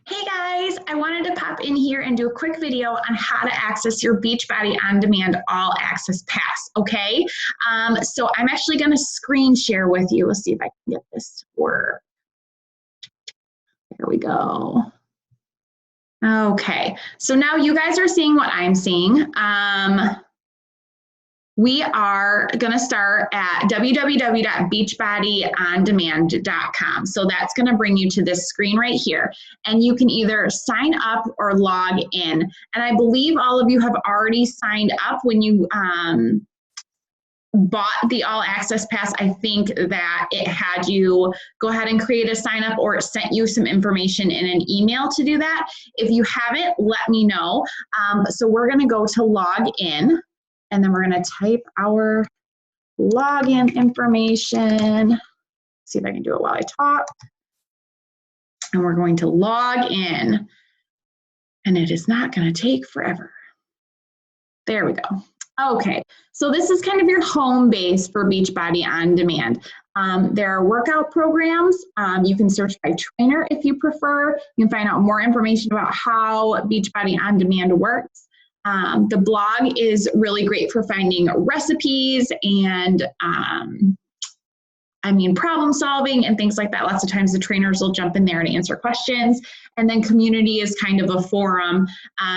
Hey guys, I wanted to pop in here and do a quick video on how to access your Beachbody On Demand All Access Pass, okay? So I'm actually gonna screen share with you. Let's see if I can get this to work. There we go. Okay, so now you guys are seeing what I'm seeing. We are going to start at www.beachbodyondemand.com. So that's going to bring you to this screen right here. And you can either sign up or log in. And I believe all of you have already signed up when you bought the All Access Pass. I think that it had you go ahead and create a sign up, or it sent you some information in an email to do that. If you haven't, let me know. So we're going to go to log in. And then we're going to type our login information. See if I can do it while I talk. And we're going to log in. And it is not going to take forever. There we go. Okay, so this is kind of your home base for Beachbody On Demand. There are workout programs. You can search by trainer if you prefer. You can find out more information about how Beachbody On Demand works. The blog is really great for finding recipes and problem solving and things like that. Lots of times the trainers will jump in there and answer questions. And then community is kind of a forum.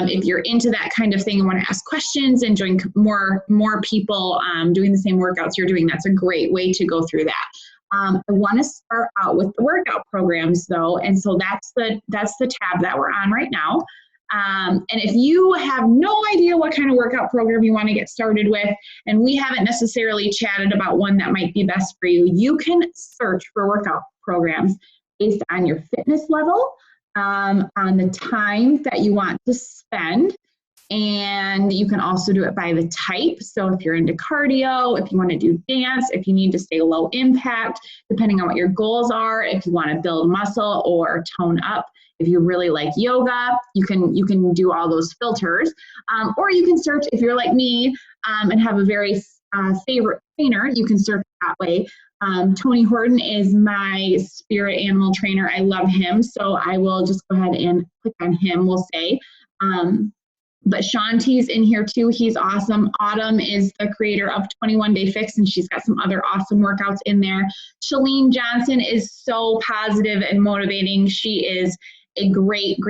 If you're into that kind of thing and want to ask questions and join more people doing the same workouts you're doing, that's a great way to go through that. I want to start out with the workout programs though. And so that's the tab that we're on right now. And if you have no idea what kind of workout program you want to get started with, and we haven't necessarily chatted about one that might be best for you, you can search for workout programs based on your fitness level, on the time that you want to spend, and you can also do it by the type. So if you're into cardio, if you want to do dance, if you need to stay low impact, depending on what your goals are, if you want to build muscle or tone up. If you really like yoga, you can do all those filters. Or you can search, if you're like me and have a very favorite trainer, you can search that way. Tony Horton is my spirit animal trainer. I love him. So I will just go ahead and click on him, we'll say. But Shanti's in here too. He's awesome. Autumn is the creator of 21 Day Fix, and she's got some other awesome workouts in there. Shalene Johnson is so positive and motivating. She is a great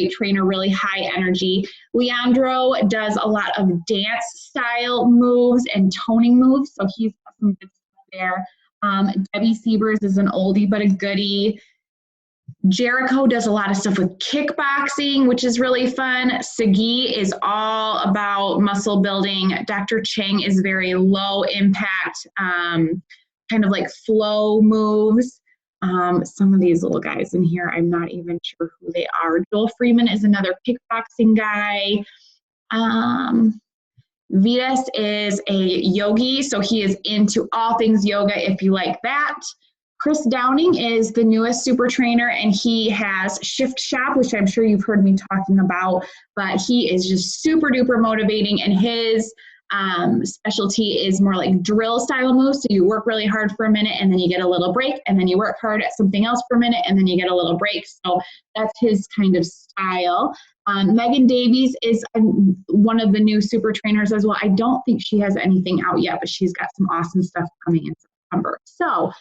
trainer, really high energy. Leandro does a lot of dance style moves and toning moves, so he's got some good stuff there. Debbie Siebers is an oldie but a goodie. Jericho does a lot of stuff with kickboxing, which is really fun. Sagi is all about muscle building. Dr. Chang is very low impact, kind of like flow moves. Some of these little guys in here, I'm not even sure who they are. Joel Freeman is another kickboxing guy. Vitas is a yogi, so he is into all things yoga if you like that. Chris Downing is the newest super trainer, and he has Shift Shop, which I'm sure you've heard me talking about, but he is just super duper motivating, and his specialty is more like drill style moves. So you work really hard for a minute and then you get a little break, and then you work hard at something else for a minute and then you get a little break. So that's his kind of style. Megan Davies is one of the new super trainers as well. I don't think she has anything out yet, but she's got some awesome stuff coming in September. So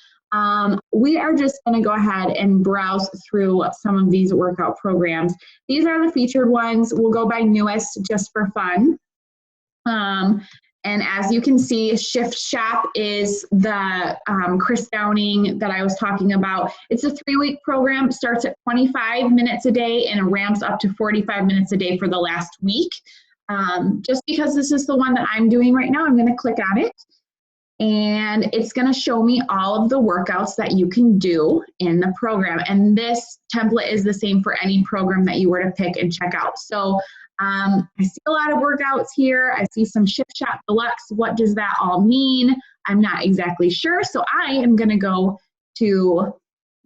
we are just going to go ahead and browse through some of these workout programs. These are the featured ones. We'll go by newest just for fun. And as you can see, Shift Shop is the Chris Downing that I was talking about. It's a 3-week program. It starts at 25 minutes a day and it ramps up to 45 minutes a day for the last week. Just because this is the one that I'm doing right now, I'm going to click on it. And it's going to show me all of the workouts that you can do in the program. And this template is the same for any program that you were to pick and check out. So I see a lot of workouts here. I see some Shift Shop Deluxe. What does that all mean? I'm not exactly sure. So I am going to go to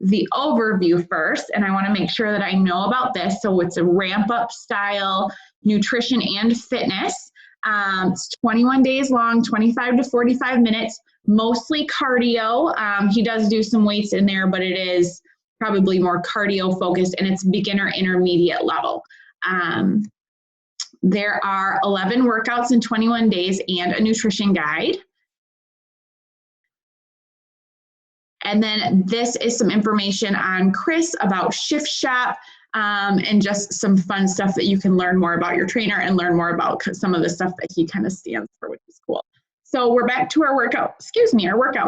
the overview first, and I want to make sure that I know about this. So it's a ramp up style nutrition and fitness. It's 21 days long, 25 to 45 minutes, mostly cardio. He does do some weights in there, but it is probably more cardio focused, and it's beginner intermediate level. There are 11 workouts in 21 days and a nutrition guide. And then this is some information on Chris about Shift Shop, and just some fun stuff that you can learn more about your trainer and learn more about some of the stuff that he kind of stands for, which is cool. So we're back to our workout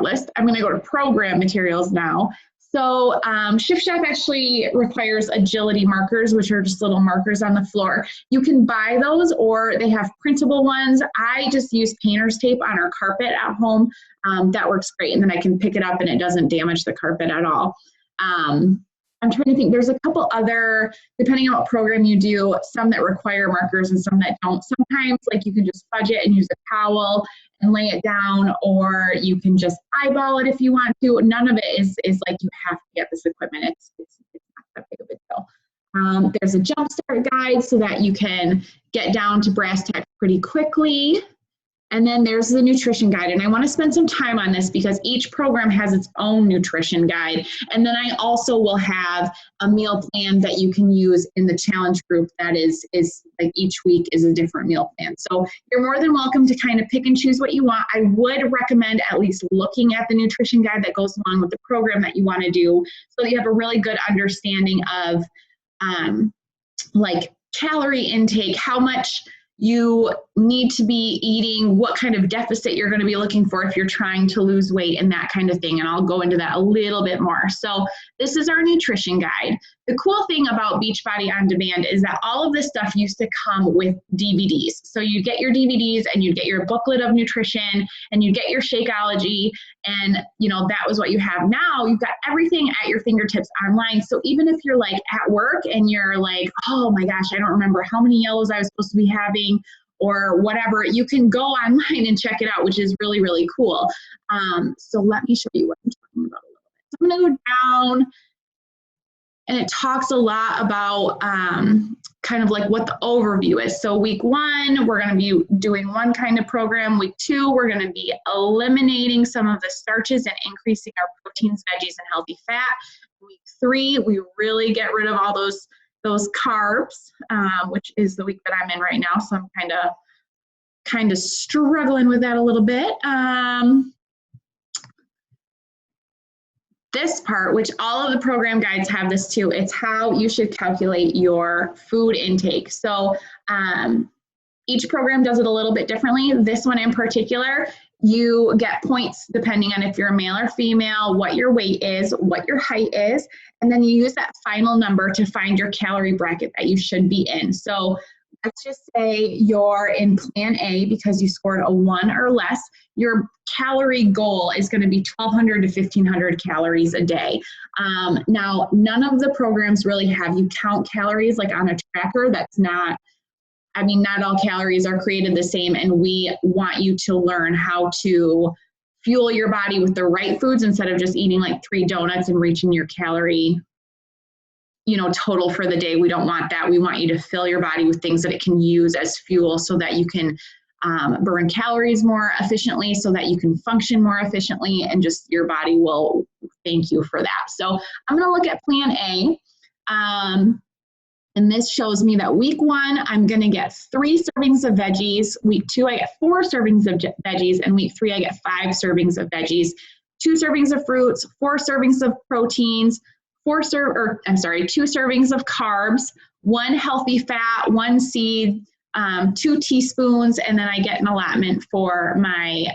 list. I'm going to go to program materials now. So Shift Shop actually requires agility markers, which are just little markers on the floor. You can buy those, or they have printable ones. I just use painter's tape on our carpet at home. That works great, and then I can pick it up and it doesn't damage the carpet at all. I'm trying to think, there's a couple other, depending on what program you do, some that require markers and some that don't. Sometimes like you can just fudge it and use a towel and lay it down, or you can just eyeball it if you want to. None of it is like you have to get this equipment. It's not that big of a deal. There's a jumpstart guide so that you can get down to brass tacks pretty quickly. And then there's the nutrition guide. And I want to spend some time on this because each program has its own nutrition guide. And then I also will have a meal plan that you can use in the challenge group that is like each week is a different meal plan. So you're more than welcome to kind of pick and choose what you want. I would recommend at least looking at the nutrition guide that goes along with the program that you want to do, so that you have a really good understanding of like calorie intake, how much you need to be eating, what kind of deficit you're going to be looking for if you're trying to lose weight, and that kind of thing. And I'll go into that a little bit more. So this is our nutrition guide. The cool thing about Beachbody On Demand is that all of this stuff used to come with DVDs. So you get your DVDs and you get your booklet of nutrition and you get your Shakeology, and that was what you have. Now you've got everything at your fingertips online. So even if you're like at work and you're like, oh my gosh, I don't remember how many yellows I was supposed to be having or whatever, you can go online and check it out, which is really, really cool. So let me show you what I'm talking about a little bit. So I'm going to go down, and it talks a lot about kind of like what the overview is. So week 1, we're going to be doing one kind of program. Week 2, we're going to be eliminating some of the starches and increasing our proteins, veggies, and healthy fat. Week 3, we really get rid of all those carbs, which is the week that I'm in right now. So I'm kind of struggling with that a little bit. This part, which all of the program guides have this too, it's how you should calculate your food intake. So each program does it a little bit differently. This one in particular, you get points depending on if you're a male or female, what your weight is, what your height is, and then you use that final number to find your calorie bracket that you should be in. So let's just say you're in Plan A because you scored a 1 or less. Your calorie goal is going to be 1,200 to 1,500 calories a day. Now, none of the programs really have you count calories like on a tracker. That's not, not all calories are created the same, and we want you to learn how to fuel your body with the right foods instead of just eating like 3 donuts and reaching your calorie total for the day. We don't want that. We want you to fill your body with things that it can use as fuel so that you can burn calories more efficiently, so that you can function more efficiently, and just your body will thank you for that. So I'm going to look at Plan A. And this shows me that week 1, I'm going to get 3 servings of veggies. Week 2, I get 4 servings of veggies. And week 3, I get 5 servings of veggies, 2 servings of fruits, 4 servings of proteins, 2 servings of carbs, 1 healthy fat, 1 seed, 2 teaspoons, and then I get an allotment for my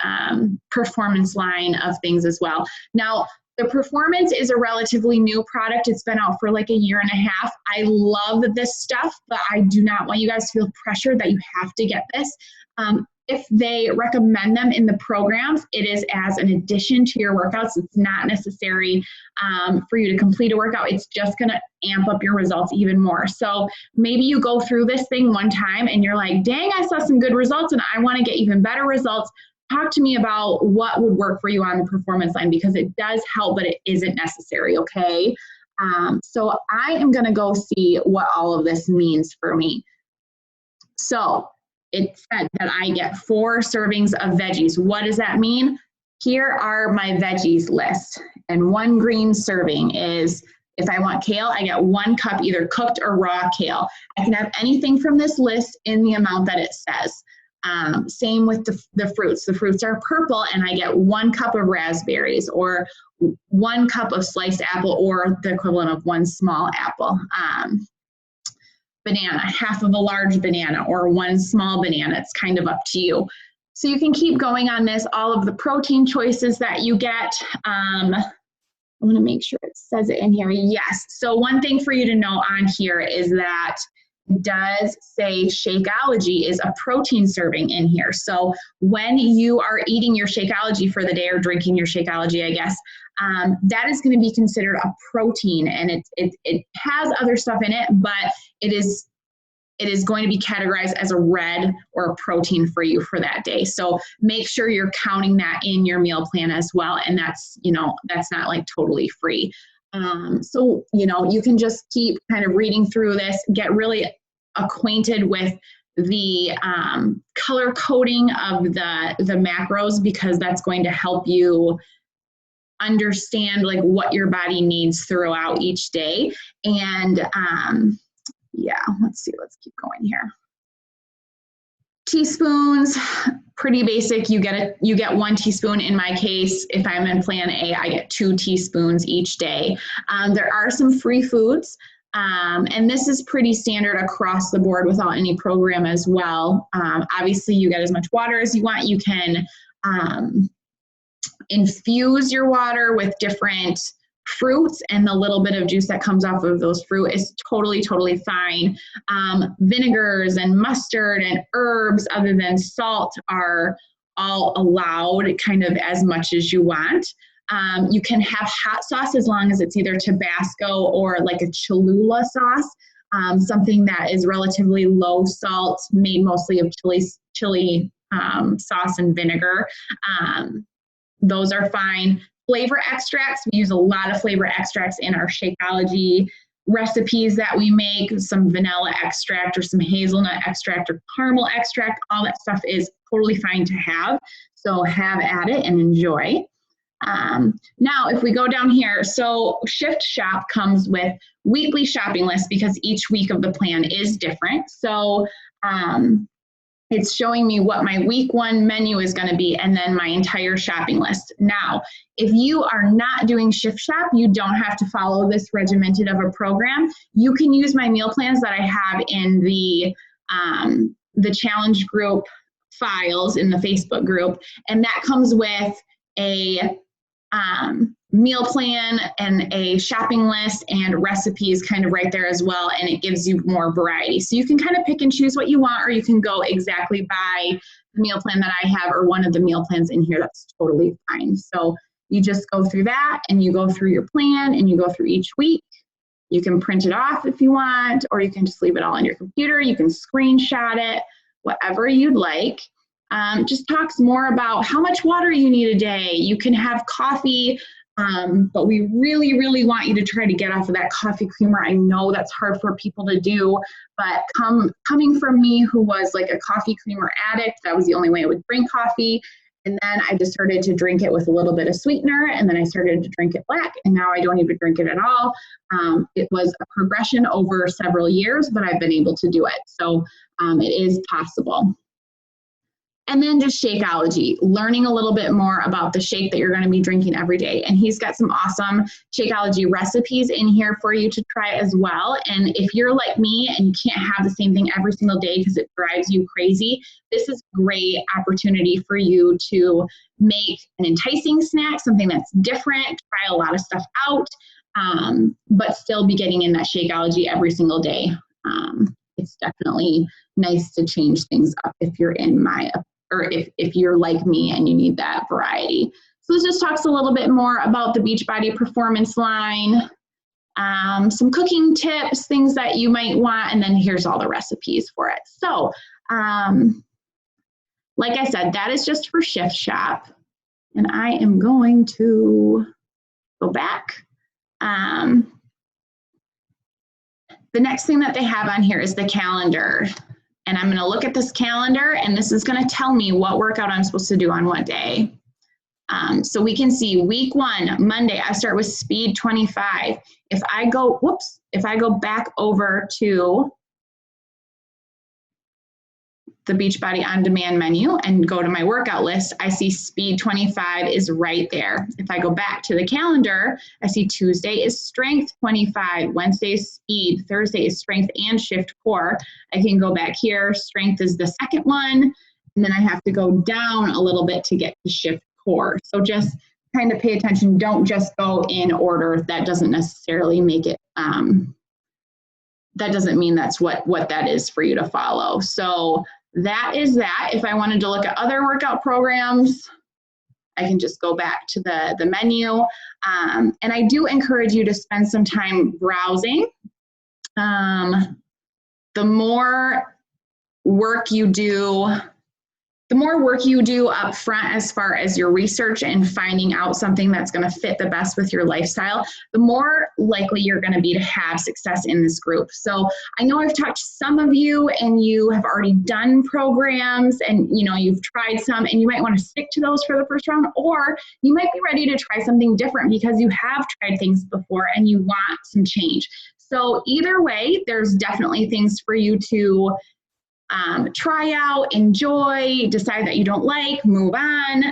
performance line of things as well. Now, the Performance is a relatively new product. It's been out for like 1.5 years. I love this stuff, but I do not want you guys to feel pressured that you have to get this. If they recommend them in the programs, it is as an addition to your workouts. It's not necessary for you to complete a workout. It's just going to amp up your results even more. So maybe you go through this thing one time and you're like, dang, I saw some good results and I want to get even better results. Talk to me about what would work for you on the performance line, because it does help, but it isn't necessary, okay? So I am going to go see what all of this means for me. So it said that I get 4 servings of veggies. What does that mean? Here are my veggies list. And 1 green serving is If I want kale, I get 1 cup either cooked or raw kale. I can have anything from this list in the amount that it says. Same with the fruits. The fruits are purple and I get 1 cup of raspberries or 1 cup of sliced apple or the equivalent of 1 small apple. Banana, half of a large banana or 1 small banana. It's kind of up to you. So you can keep going on this, all of the protein choices that you get. I want to make sure it says it in here. Yes. So one thing for you to know on here is that it does say Shakeology is a protein serving in here. So when you are eating your Shakeology for the day or drinking your Shakeology, I guess, that is going to be considered a protein, and it has other stuff in it, but it is going to be categorized as a red or a protein for you for that day. So make sure you're counting that in your meal plan as well. And that's, that's not like totally free. So, you can just keep kind of reading through this, get really acquainted with the color coding of the macros, because that's going to help you understand like what your body needs throughout each day. And yeah, let's see, let's keep going here. Teaspoons, pretty basic. You get 1 teaspoon. In my case, if I'm in plan A, I get 2 teaspoons each day. There are some free foods, and this is pretty standard across the board without any program as well. Obviously, you get as much water as you want. You can infuse your water with different fruits, and the little bit of juice that comes off of those fruit is totally fine. Vinegars and mustard and herbs other than salt are all allowed kind of as much as you want. You can have hot sauce as long as it's either Tabasco or like a Cholula sauce, something that is relatively low salt, made mostly of chili sauce and vinegar. Those are fine. Flavor extracts, we use a lot of flavor extracts in our Shakeology recipes that we make. Some vanilla extract or some hazelnut extract or caramel extract, all that stuff is totally fine to have. So have at it and enjoy. Now, if we go down here, so Shift Shop comes with weekly shopping lists because each week of the plan is different. So it's showing me what my week 1 menu is going to be and then my entire shopping list. Now, if you are not doing Shift Shop, you don't have to follow this regimented of a program. You can use my meal plans that I have in the challenge group files in the Facebook group, and that comes with a meal plan and a shopping list and recipes kind of right there as well, and it gives you more variety. So you can kind of pick and choose what you want, or you can go exactly by the meal plan that I have or one of the meal plans in here. That's totally fine. So you just go through that and you go through your plan and you go through each week. You can print it off if you want, or you can just leave it all on your computer. You can screenshot it, whatever you'd like. Just talks more about how much water you need a day. You can have coffee, but we really want you to try to get off of that coffee creamer. I know that's hard for people to do, but coming from me, who was like a coffee creamer addict, that was the only way I would drink coffee. And then I just started to drink it with a little bit of sweetener, and then I started to drink it black, and now I don't even drink it at all. It was a progression over several years, but I've been able to do it. So it is possible. And then just Shakeology, learning a little bit more about the shake that you're going to be drinking every day. And he's got some awesome Shakeology recipes in here for you to try as well. And if you're like me and you can't have the same thing every single day because it drives you crazy, this is a great opportunity for you to make an enticing snack, something that's different, try a lot of stuff out, but still be getting in that Shakeology every single day. It's definitely nice to change things up if you're if you're like me and you need that variety. So this just talks a little bit more about the Beachbody Performance line, some cooking tips, things that you might want, and then here's all the recipes for it. So like I said, that is just for Shift Shop. And I am going to go back. The next thing that they have on here is the calendar. And I'm going to look at this calendar, and this is going to tell me what workout I'm supposed to do on what day. So we can see week 1, Monday, I start with speed 25. If I go back over to the Beachbody On Demand menu and go to my workout list, I see speed 25 is right there. If I go back to the calendar, I see Tuesday is strength 25, Wednesday is speed, Thursday is strength and shift core. I can go back here, strength is the second one, and then I have to go down a little bit to get to shift core. So just kind of pay attention, don't just go in order. That doesn't necessarily make it, that doesn't mean that's what that is for you to follow. So that is that. If I wanted to look at other workout programs, I can just go back to the menu. And I do encourage you to spend some time browsing. The more work you do up front as far as your research and finding out something that's going to fit the best with your lifestyle, the more likely you're going to be to have success in this group. So I know I've talked to some of you and you have already done programs and you've tried some and you might want to stick to those for the first round, or you might be ready to try something different because you have tried things before and you want some change. So either way, there's definitely things for you to try out, enjoy, decide that you don't like, move on.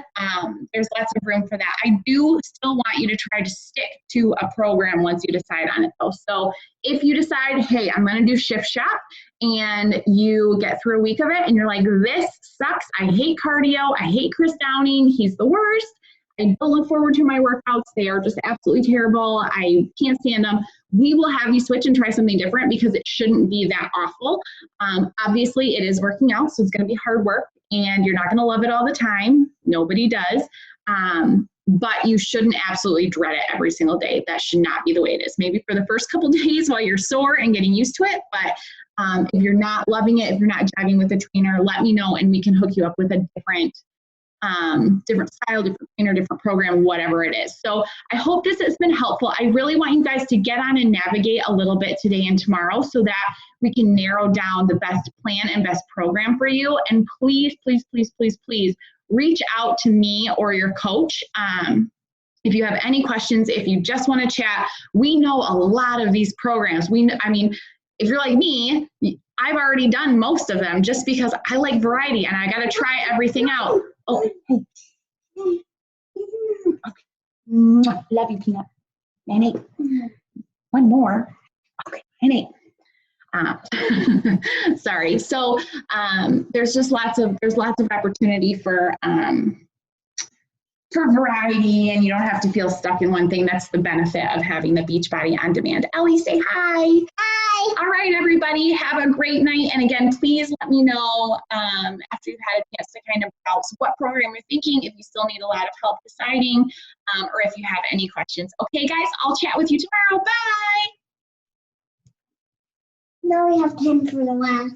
There's lots of room for that. I do still want you to try to stick to a program once you decide on it though. So if you decide, hey, I'm going to do Shift Shop, and you get through a week of it and you're like, this sucks. I hate cardio. I hate Chris Downing. He's the worst. I don't look forward to my workouts. They are just absolutely terrible. I can't stand them. We will have you switch and try something different because it shouldn't be that awful. Obviously, it is working out, so it's going to be hard work, and you're not going to love it all the time. Nobody does. But you shouldn't absolutely dread it every single day. That should not be the way it is. Maybe for the first couple days while you're sore and getting used to it, but if you're not loving it, if you're not jiving with a trainer, let me know and we can hook you up with a different style, different trainer, different program, whatever it is. So I hope this has been helpful. I really want you guys to get on and navigate a little bit today and tomorrow so that we can narrow down the best plan and best program for you. And please, please, please, please, please reach out to me or your coach. If you have any questions, if you just want to chat, we know a lot of these programs. If you're like me, I've already done most of them just because I like variety and I got to try everything out. Oh, hey. Okay. Love you, Peanut. Nanny. One more. Okay, Nanny. Sorry. So there's lots of opportunity for variety, and you don't have to feel stuck in one thing. That's the benefit of having the Beachbody On Demand. Ellie, say hi. Hi. All right, everybody, have a great night. And again, please let me know after you've had a chance to kind of browse what program you're thinking, if you still need a lot of help deciding, or if you have any questions. Okay, guys, I'll chat with you tomorrow. Bye. Now we have time for the last.